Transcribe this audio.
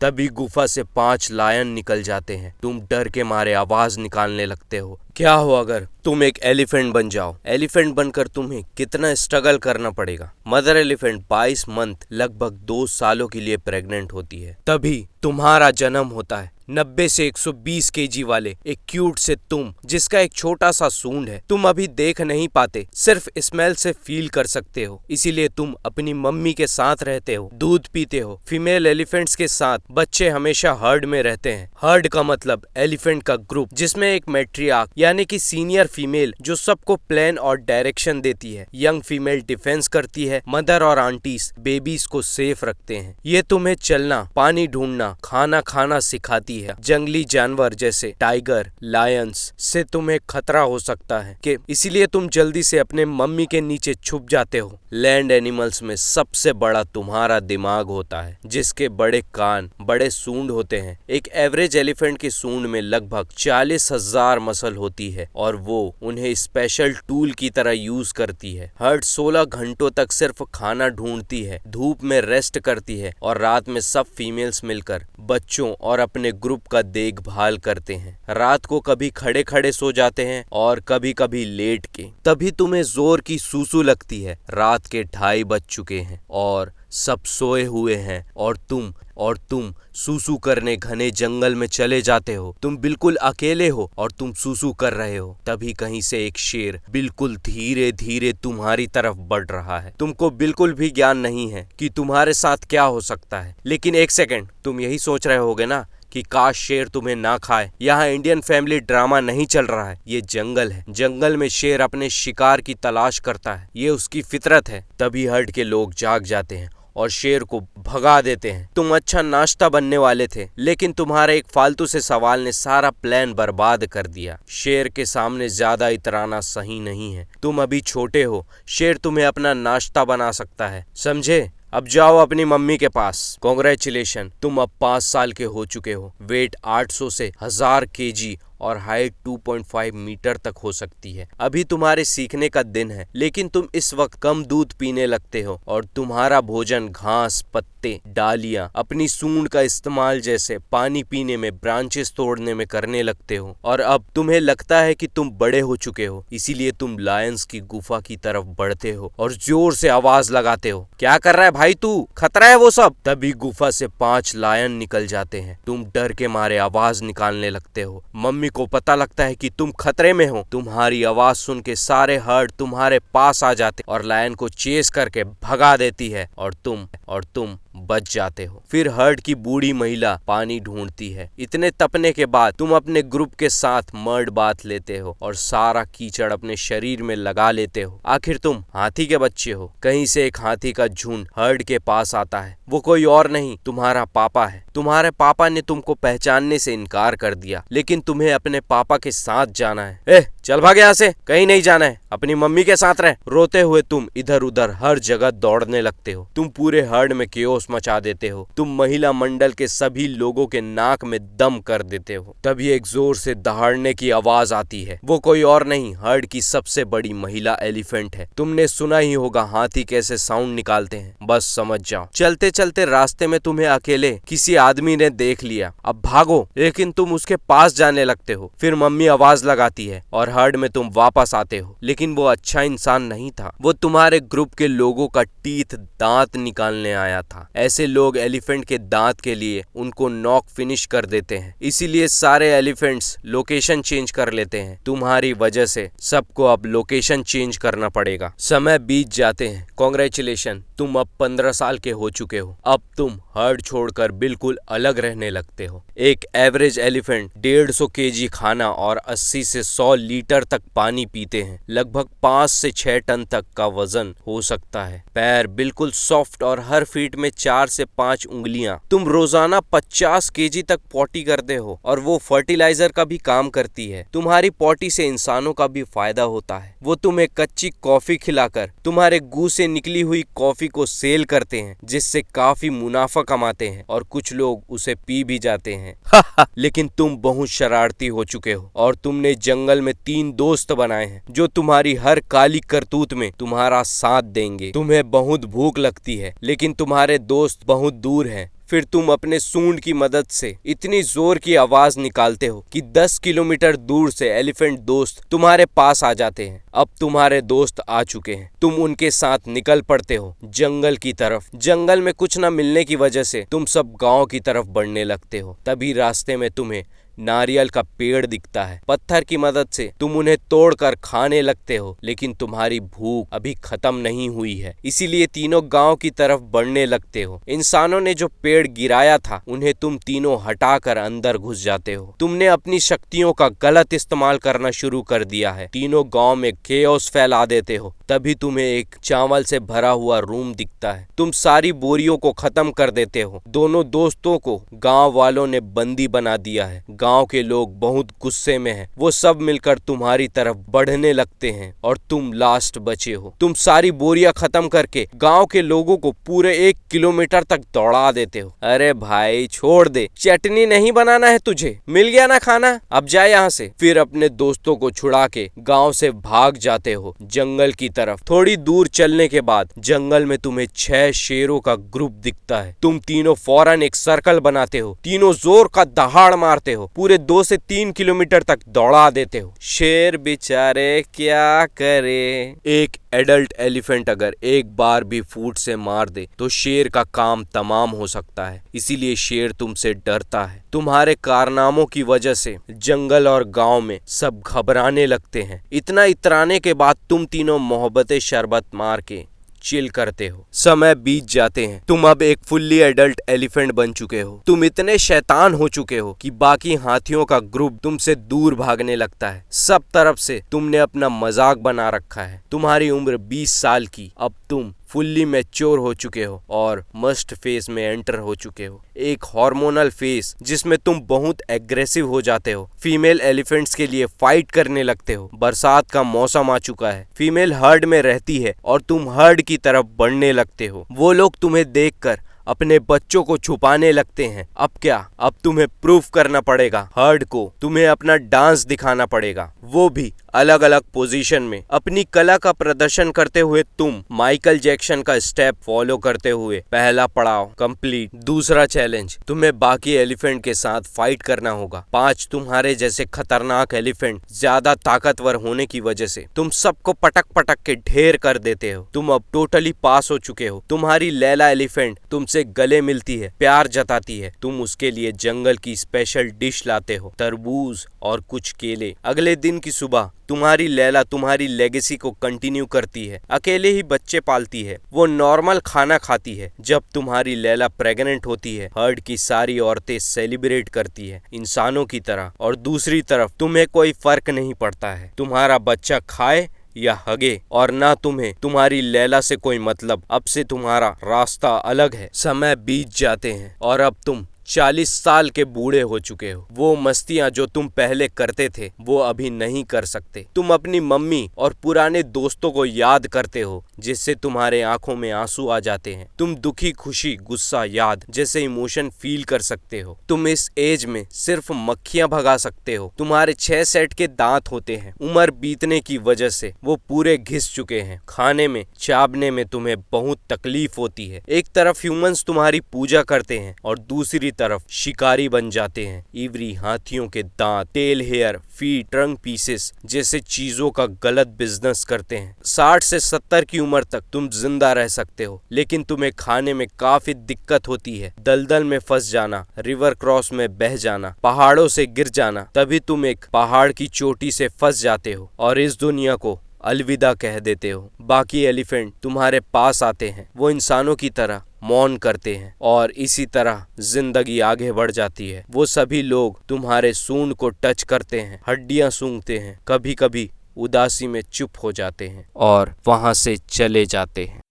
तभी गुफा से 5 लायन निकल जाते हैं। तुम डर के मारे आवाज निकालने लगते हो। क्या हो अगर तुम एक एलिफेंट बन जाओ? एलिफेंट बनकर तुम्हें कितना स्ट्रगल करना पड़ेगा। मदर एलिफेंट 22 मंथ लगभग 2 सालों के लिए प्रेग्नेंट होती है। तभी तुम्हारा जन्म होता है। 90 से 120 केजी वाले एक क्यूट से तुम, जिसका एक छोटा सा सूंड है। तुम अभी देख नहीं पाते, सिर्फ स्मेल से फील कर सकते हो। इसीलिए तुम अपनी मम्मी के साथ रहते हो, दूध पीते हो। फीमेल एलिफेंट्स के साथ बच्चे हमेशा हर्ड में रहते हैं। हर्ड का मतलब एलिफेंट का ग्रुप, जिसमें एक मैट्रियार्क यानी कि सीनियर फीमेल जो सबको प्लान और डायरेक्शन देती है। यंग फीमेल डिफेंस करती है। मदर और आंटीज बेबीज को सेफ रखते हैं। ये तुम्हें चलना, पानी ढूंढना, खाना खाना सिखाती है। जंगली जानवर जैसे टाइगर, लायंस से तुम्हें खतरा हो सकता है कि इसीलिए तुम जल्दी से अपने मम्मी के नीचे छुप जाते हो। लैंड एनिमल्स में सबसे बड़ा तुम्हारा दिमाग होता है, जिसके बड़े कान, बड़े सूंड होते हैं। एक एवरेज एलिफेंट की सूंड में लगभग 40,000 मसल होती है और वो उन्हें स्पेशल टूल की तरह यूज करती है। हर्ड 16 घंटों तक सिर्फ खाना ढूंढती है, धूप में रेस्ट करती है और रात में सब फीमेल्स मिलकर बच्चों और अपने ग्रुप का देखभाल करते हैं। रात को कभी खड़े खड़े सो जाते हैं और कभी कभी लेट के। तभी तुम्हें जोर की सूसू लगती है। रात के 2:30 बज चुके हैं और सब सोए हुए हैं और तुम सूसू करने घने जंगल में चले जाते हो। तुम बिल्कुल अकेले हो और तुम सूसू कर रहे हो। तभी कहीं से एक शेर बिल्कुल धीरे धीरे तुम्हारी तरफ बढ़ रहा है। तुमको बिल्कुल भी ज्ञान नहीं है कि तुम्हारे साथ क्या हो सकता है। लेकिन एक सेकंड, तुम यही सोच रहे होगे ना कि काश शेर तुम्हें ना खाए। यहाँ इंडियन फैमिली ड्रामा नहीं चल रहा है, ये जंगल है। जंगल में शेर अपने शिकार की तलाश करता है, ये उसकी फितरत है। तभी हर्ड के लोग जाग जाते हैं और शेर को भगा देते हैं। तुम अच्छा नाश्ता बनने वाले थे, लेकिन तुम्हारे एक फालतू से सवाल ने सारा प्लान बर्बाद कर दिया। शेर के सामने ज्यादा इतराना सही नहीं है। तुम अभी छोटे हो, शेर तुम्हें अपना नाश्ता बना सकता है, समझे? अब जाओ अपनी मम्मी के पास। कॉन्ग्रेचुलेशन, तुम अब 5 साल के हो चुके हो। वेट 800 से 1000 केजी और हाइट 2.5 मीटर तक हो सकती है। अभी तुम्हारे सीखने का दिन है, लेकिन तुम इस वक्त कम दूध पीने लगते हो और तुम्हारा भोजन घास, पत्ते, डालियां, अपनी सूंड का इस्तेमाल जैसे पानी पीने में, ब्रांचेस तोड़ने में करने लगते हो। और अब तुम्हें लगता है कि तुम बड़े हो चुके हो, इसीलिए तुम लायंस की गुफा की तरफ बढ़ते हो और जोर से आवाज लगाते हो, क्या कर रहा है भाई तू? खतरा है वो सब। तभी गुफा से 5 लायन निकल जाते हैं। तुम डर के मारे आवाज निकालने लगते हो। मम्मी को पता लगता है कि तुम खतरे में हो। तुम्हारी आवाज सुन के सारे हर्ड तुम्हारे पास आ जाते और लायन को चेस करके भगा देती है और तुम बच जाते हो। फिर हर्ड की बूढ़ी महिला पानी ढूंढती है। इतने तपने के बाद तुम अपने ग्रुप के साथ मर्ड बाथ लेते हो और सारा कीचड़ अपने शरीर में लगा लेते हो। आखिर तुम हाथी के बच्चे हो। कहीं से एक हाथी का झुंड हर्ड के पास आता है। वो कोई और नहीं, तुम्हारा पापा है। तुम्हारे पापा ने तुमको पहचानने से इनकार कर दिया, लेकिन तुम्हें अपने पापा के साथ जाना है। चल भाग यहाँ से, कहीं नहीं जाना है, अपनी मम्मी के साथ रह। रोते हुए तुम इधर उधर हर जगह दौड़ने लगते हो। तुम पूरे हर्ड में केओस मचा देते हो। तुम महिला मंडल के सभी लोगों के नाक में दम कर देते हो। तभी एक जोर से दहाड़ने की आवाज आती है। वो कोई और नहीं, हर्ड की सबसे बड़ी महिला एलिफेंट है। तुमने सुना ही होगा हाथी कैसे साउंड निकालते हैं, बस समझ जाओ। चलते चलते रास्ते में तुम्हें अकेले किसी आदमी ने देख लिया। अब भागो, लेकिन तुम उसके पास जाने लगते हो। फिर मम्मी आवाज लगाती है और हर्ड में तुम वापस आते हो। लेकिन वो अच्छा इंसान नहीं था, वो तुम्हारे ग्रुप के लोगों का टीथ, दांत निकालने आया था। ऐसे लोग एलिफेंट के दांत के लिए उनको नॉक फिनिश कर देते हैं। इसीलिए सारे एलिफेंट्स लोकेशन चेंज कर लेते हैं। तुम्हारी वजह से सबको अब लोकेशन चेंज करना पड़ेगा। समय बीत जाते हैं। कॉन्ग्रेचुलेशन, तुम अब 15 साल के हो चुके हो। अब तुम हर्ड छोड़कर बिल्कुल अलग रहने लगते हो। एक एवरेज एलिफेंट 150 केजी खाना और 80 से 100 लीटर तक पानी पीते हैं। लगभग 5 से 6 टन तक का वजन हो सकता है। पैर बिल्कुल सॉफ्ट और हर फीट में 4 से 5 उंगलियां। तुम रोजाना 50 केजी तक पॉटी करते हो और वो फर्टिलाइजर का भी काम करती है। तुम्हारी पॉटी से इंसानों का भी फायदा होता है। वो तुम्हें कच्ची कॉफी खिलाकर तुम्हारे गू से निकली हुई कॉफी को सेल करते हैं, जिससे काफी मुनाफा कमाते हैं और कुछ लोग उसे पी भी जाते हैं। लेकिन तुम बहुत शरारती हो चुके हो और तुमने जंगल में 3 दोस्त बनाए हैं जो तुम्हारी हर काली करतूत में तुम्हारा साथ देंगे। तुम्हें बहुत भूख लगती है, लेकिन तुम्हारे दोस्त बहुत दूर हैं। फिर तुम अपने सूंड की मदद से इतनी जोर की आवाज निकालते हो कि 10 किलोमीटर दूर से एलिफेंट दोस्त तुम्हारे पास आ जाते हैं। अब तुम्हारे दोस्त आ चुके हैं। तुम उनके साथ निकल पड़ते हो जंगल की तरफ। जंगल में कुछ न मिलने की वजह से तुम सब गांव की तरफ बढ़ने लगते हो। तभी रास्ते में तुम्हें नारियल का पेड़ दिखता है। पत्थर की मदद से तुम उन्हें तोड़कर खाने लगते हो, लेकिन तुम्हारी भूख अभी खत्म नहीं हुई है, इसीलिए तीनों गांव की तरफ बढ़ने लगते हो। इंसानों ने जो पेड़ गिराया था उन्हें तुम तीनों हटाकर अंदर घुस जाते हो। तुमने अपनी शक्तियों का गलत इस्तेमाल करना शुरू कर दिया है। तीनों गांव में केओस फैला देते हो। तभी तुम्हें एक चावल से भरा हुआ रूम दिखता है। तुम सारी बोरियों को खत्म कर देते हो। दोनों दोस्तों को गांव वालों ने बंदी बना दिया है। गांव के लोग बहुत गुस्से में हैं। वो सब मिलकर तुम्हारी तरफ बढ़ने लगते हैं और तुम लास्ट बचे हो। तुम सारी बोरियां खत्म करके गांव के लोगों को पूरे 1 किलोमीटर तक दौड़ा देते हो। अरे भाई छोड़ दे, चटनी नहीं बनाना है तुझे, मिल गया ना खाना, अब जा यहाँ से। फिर अपने दोस्तों को छुड़ा के गांव से भाग जाते हो जंगल की तरफ। थोड़ी दूर चलने के बाद जंगल में तुम्हें 6 शेरों का ग्रुप दिखता है। तुम तीनों फौरन एक सर्कल बनाते हो। तीनों जोर का दहाड़ मारते हो। पूरे 2 से 3 किलोमीटर तक दौड़ा देते हो। शेर बेचारे क्या करे। एक एडल्ट एलिफेंट अगर एक बार भी फूट से मार दे तो शेर का काम तमाम हो सकता है, इसीलिए शेर तुमसे डरता है। तुम्हारे कारनामों की वजह से जंगल और गांव में सब घबराने लगते हैं। इतना इतराने के बाद तुम तीनों मोहब्बते शरबत मार के चिल करते हो। समय बीत जाते हैं। तुम अब एक फुल्ली एडल्ट एलिफेंट बन चुके हो। तुम इतने शैतान हो चुके हो कि बाकी हाथियों का ग्रुप तुमसे दूर भागने लगता है। सब तरफ से तुमने अपना मजाक बना रखा है। तुम्हारी उम्र 20 साल की। अब तुम फुल्ली मैच्योर हो चुके हो और मस्ट फेज में एंटर हो चुके हो। एक हार्मोनल फेज जिसमें तुम बहुत एग्रेसिव हो जाते हो। फीमेल एलिफेंट्स के लिए फाइट करने लगते हो। बरसात का मौसम आ चुका है। फीमेल हर्ड में रहती है और तुम हर्ड की तरफ बढ़ने लगते हो। वो लोग तुम्हें देखकर अपने बच्चों को छुपाने लगते हैं। अब क्या, अब तुम्हें प्रूफ करना पड़ेगा हर्ड को। तुम्हें अपना डांस दिखाना पड़ेगा, वो भी अलग अलग पोजीशन में। अपनी कला का प्रदर्शन करते हुए तुम माइकल जैक्सन का स्टेप फॉलो करते हुए पहला पड़ाव कंप्लीट। दूसरा चैलेंज, तुम्हें बाकी एलिफेंट के साथ फाइट करना होगा। 5 तुम्हारे जैसे खतरनाक एलिफेंट ज्यादा ताकतवर होने की वजह से तुम सबको पटक पटक के ढेर कर देते हो। तुम अब टोटली पास हो चुके हो। तुम्हारी लैला एलिफेंट तुमसे गले मिलती है, प्यार जताती है। तुम उसके लिए जंगल की स्पेशल डिश लाते हो, तरबूज और कुछ केले। अगले दिन की सुबह तुम्हारी लैला तुम्हारी लेगेसी को कंटिन्यू करती है। अकेले ही बच्चे पालती है। वो नॉर्मल खाना खाती है। जब तुम्हारी लैला प्रेग्नेंट होती है, हर्ड की सारी औरतें सेलिब्रेट करती है इंसानों की तरह। और दूसरी तरफ तुम्हें कोई फर्क नहीं पड़ता है तुम्हारा बच्चा खाए या हगे, और ना तुम्हें तुम्हारी लैला से कोई मतलब। अब से तुम्हारा रास्ता अलग है। समय बीत जाते हैं और अब तुम 40 साल के बूढ़े हो चुके हो। वो मस्तियां जो तुम पहले करते थे वो अभी नहीं कर सकते। तुम अपनी मम्मी और पुराने दोस्तों को याद करते हो, जिससे तुम्हारे आंखों में आंसू आ जाते हैं। तुम दुखी, खुशी, गुस्सा, याद जैसे इमोशन फील कर सकते हो। तुम इस एज में सिर्फ मक्खियां भगा सकते हो। तुम्हारे 6 सेट के दांत होते हैं। उम्र बीतने की वजह से वो पूरे घिस चुके हैं। खाने में, चाबने में तुम्हें बहुत तकलीफ होती है। एक तरफ ह्यूमंस तुम्हारी पूजा करते हैं और दूसरी तरफ शिकारी बन जाते हैं। इवरी हाथियों के दांत, tail hair, feet, trunk pieces जैसे चीजों का गलत बिजनेस करते हैं। 60 से 70 की उम्र तक तुम जिंदा रह सकते हो, लेकिन तुम्हें खाने में काफी दिक्कत होती है। दलदल में फंस जाना, रिवर क्रॉस में बह जाना, पहाड़ों से गिर जाना, तभी तुम एक पहाड़ की चोटी से फंस जाते हो और इस दुनिया को अलविदा कह देते हो। बाकी एलिफेंट तुम्हारे पास आते हैं। वो इंसानों की तरह मौन करते हैं और इसी तरह जिंदगी आगे बढ़ जाती है। वो सभी लोग तुम्हारे सूंड को टच करते हैं, हड्डियां सूंघते हैं, कभी कभी उदासी में चुप हो जाते हैं और वहां से चले जाते हैं।